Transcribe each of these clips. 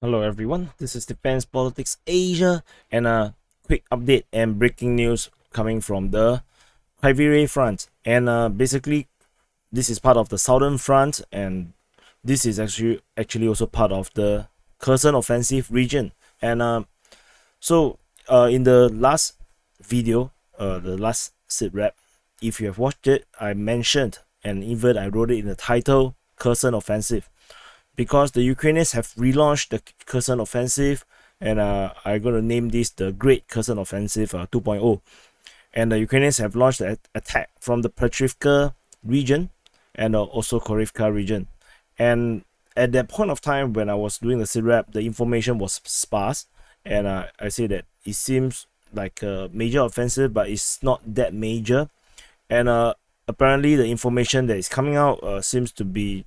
Hello everyone, this is Defense Politics Asia and a quick update and breaking news coming from the Kryvyi Rih Front. And basically this is part of the Southern Front, and this is actually also part of the Kherson Offensive region. And in the last video, the last sit rep, if you have watched it, I mentioned and even I wrote it in the title, Kherson Offensive, because the Ukrainians have relaunched the Kherson Offensive, and I'm going to name this the Great Kherson Offensive 2.0. And the Ukrainians have launched the attack from the Petrivka region and the Osokorivka region. And at that point of time, when I was doing the sit-rep, the information was sparse, and I say that it seems like a major offensive, but it's not that major. And apparently the information that is coming out seems to be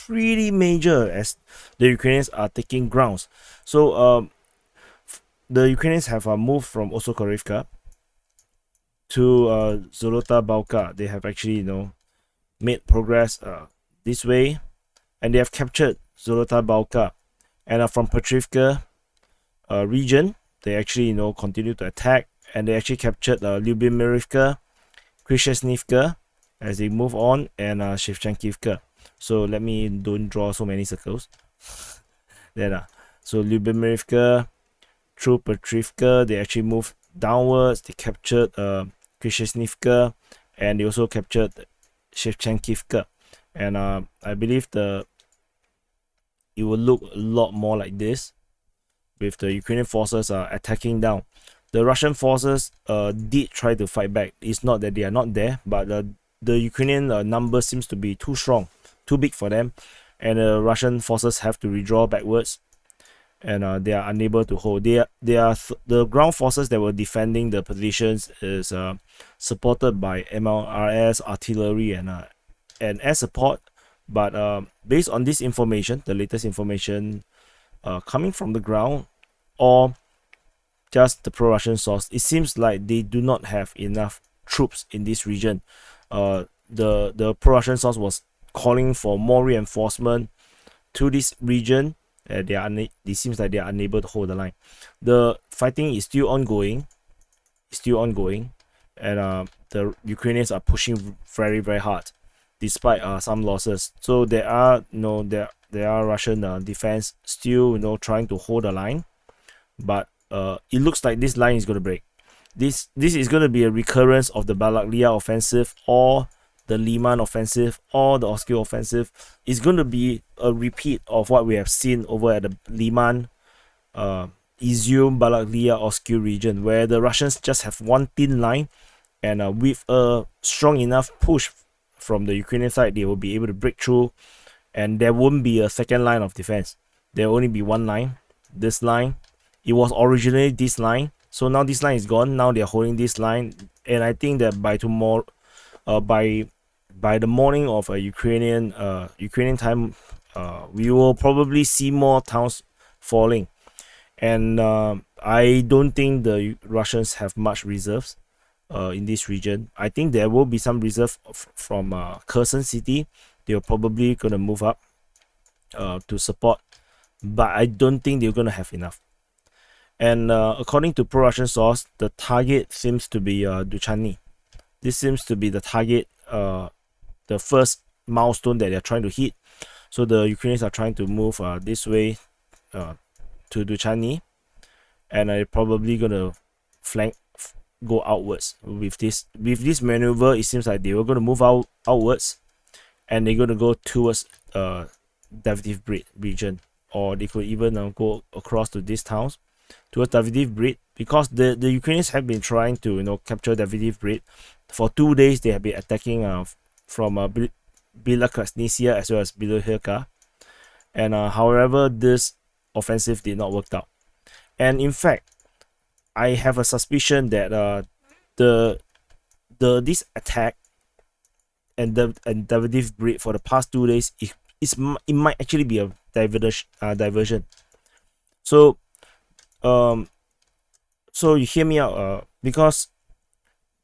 pretty major, as the Ukrainians are taking grounds. So the Ukrainians have moved from Osokorivka to Zolota Balka. They have actually made progress this way, and they have captured Zolota Balka. And from Petrivka region, they actually continue to attack, and they actually captured Lyubymivka, Khreshchenivka as they move on, and Shevchenkivka. So let me don't draw so many circles. Then so Lyubymivka through Petrivka, they actually moved downwards. They captured Khreshchenivka, and they also captured Shevchenkivka. And I believe it will look a lot more like this, with the Ukrainian forces attacking down. The Russian forces did try to fight back. It's not that they are not there, but the Ukrainian number seems to be too strong, too big for them, and the Russian forces have to withdraw backwards, and they are unable to hold. The ground forces that were defending the positions is supported by MLRS, artillery, and air support. But based on this information, the latest information coming from the ground, or just the pro-Russian source, it seems like they do not have enough troops in this region. The pro-Russian source was calling for more reinforcement to this region. It seems like they are unable to hold the line. The fighting is still ongoing, and the Ukrainians are pushing very, very hard, despite some losses. So there are Russian defense still trying to hold the line, but it looks like this line is going to break. This is going to be a recurrence of the Balaklia offensive, or the Lyman offensive, or the Oskil offensive. It's going to be a repeat of what we have seen over at the Lyman, Izyum, Balaklia, Oskil region, where the Russians just have one thin line, and with a strong enough push from the Ukrainian side, they will be able to break through, and there won't be a second line of defense. There will only be one line. This line, it was originally this line, so now this line is gone. Now they're holding this line, and I think that by tomorrow, by the morning of a Ukrainian time, we will probably see more towns falling. And I don't think the Russians have much reserves in this region. I think there will be some reserve from Kherson city. They're probably gonna move up to support, but I don't think they're gonna have enough. And according to pro-Russian source, the target seems to be Duchany. This seems to be the target, the first milestone that they're trying to hit. So the Ukrainians are trying to move this way to Duchany, and they're probably gonna go outwards with this maneuver. It seems like they were gonna move outwards, and they're gonna go towards Davidiv Brid region, or they could even go across to these towns towards Davidiv Brid, because the Ukrainians have been trying to capture Davidiv Brid for 2 days. They have been attacking from Bilakasnisia as well as Bilohirka, and however, this offensive did not work out. And in fact, I have a suspicion that this attack and Davidiv Brid for the past 2 days, it might actually be a diversion. So you hear me out, because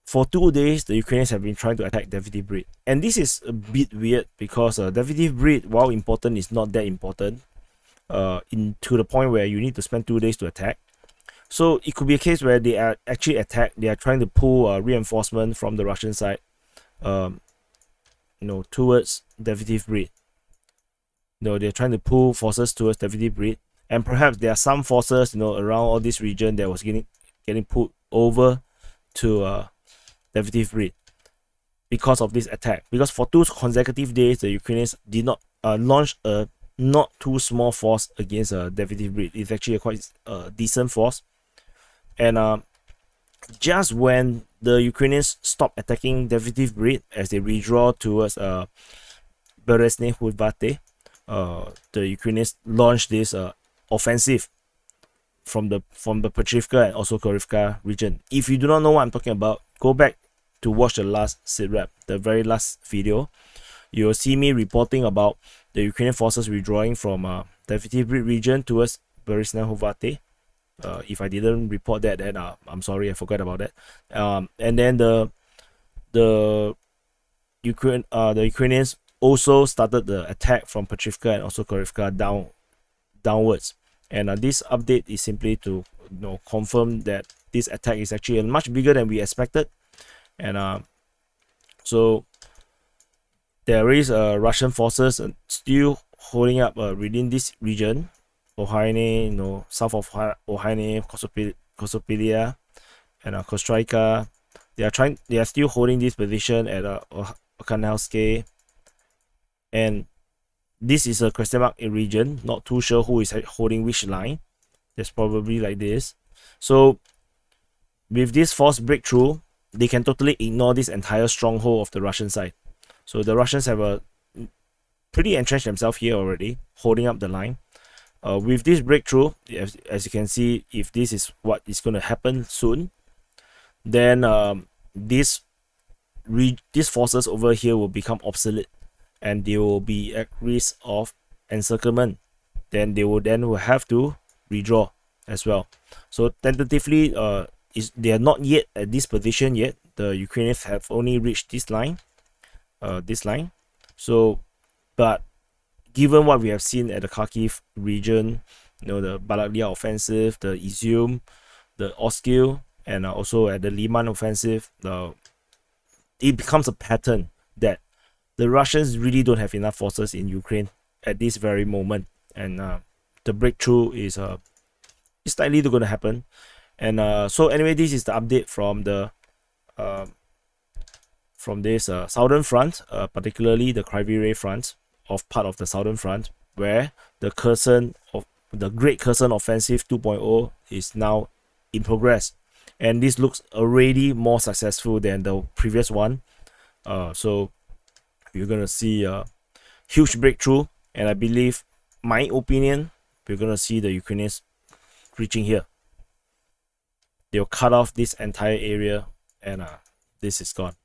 for 2 days the Ukrainians have been trying to attack Davidiv Brid, and this is a bit weird, because Davidiv Brid, while important, is not that important. to the point where you need to spend 2 days to attack. So it could be a case where they are actually attacked. They are trying to pull reinforcement from the Russian side, towards Definitive Breed. They're trying to pull forces towards Definitive Breed, and perhaps there are some forces, around all this region that was getting put over to Definitive Breed because of this attack. Because for 2 consecutive days, the Ukrainians did not launch a not too small force against Definitive Breed. It's actually a quite decent force. And just when the Ukrainians stop attacking Definitive Breed as they redraw towards Khreshchenivka, the Ukrainians launched this offensive from the Petrivka and Osokorivka region. If you do not know what I'm talking about, go back to watch the last sitrep, the very last video. You will see me reporting about the Ukrainian forces withdrawing from Definitive Breed region towards Khreshchenivka. If I didn't report that, then I'm sorry, I forgot about that. And then the Ukrainians also started the attack from Petrivka and Osokorivka downwards. And this update is simply to confirm that this attack is actually much bigger than we expected. And so there is Russian forces still holding up within this region. Ohaine, south of Ohaine, Kosopedia, and Kostrika. They are still holding this position at Okhanelske. And this is a question mark region. Not too sure who is holding which line. That's probably like this. So with this force breakthrough, they can totally ignore this entire stronghold of the Russian side. So the Russians have pretty entrenched themselves here already, holding up the line. With this breakthrough, as you can see, if this is what is going to happen soon, then these forces over here will become obsolete, and they will be at risk of encirclement. Then they will have to redraw as well. So tentatively, they are not yet at this position yet. The Ukrainians have only reached this line. So, but given what we have seen at the Kharkiv region, the Balaklia offensive, the Izyum, the Oskil, and also at the Lyman offensive, it becomes a pattern that the Russians really don't have enough forces in Ukraine at this very moment, and the breakthrough is likely going to happen. And so anyway, this is the update from this southern front, particularly the Kryvyi Rih Front, of part of the southern front, where the Great Kherson Offensive 2.0 is now in progress, and this looks already more successful than the previous one. So you're gonna see a huge breakthrough, and I believe, my opinion, we're gonna see the Ukrainians reaching here. They'll cut off this entire area, and this is gone.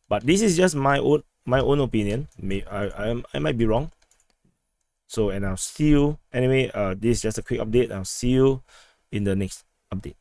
But this is just my own opinion. I might be wrong. So, and I'll see you anyway. This is just a quick update. I'll see you in the next update.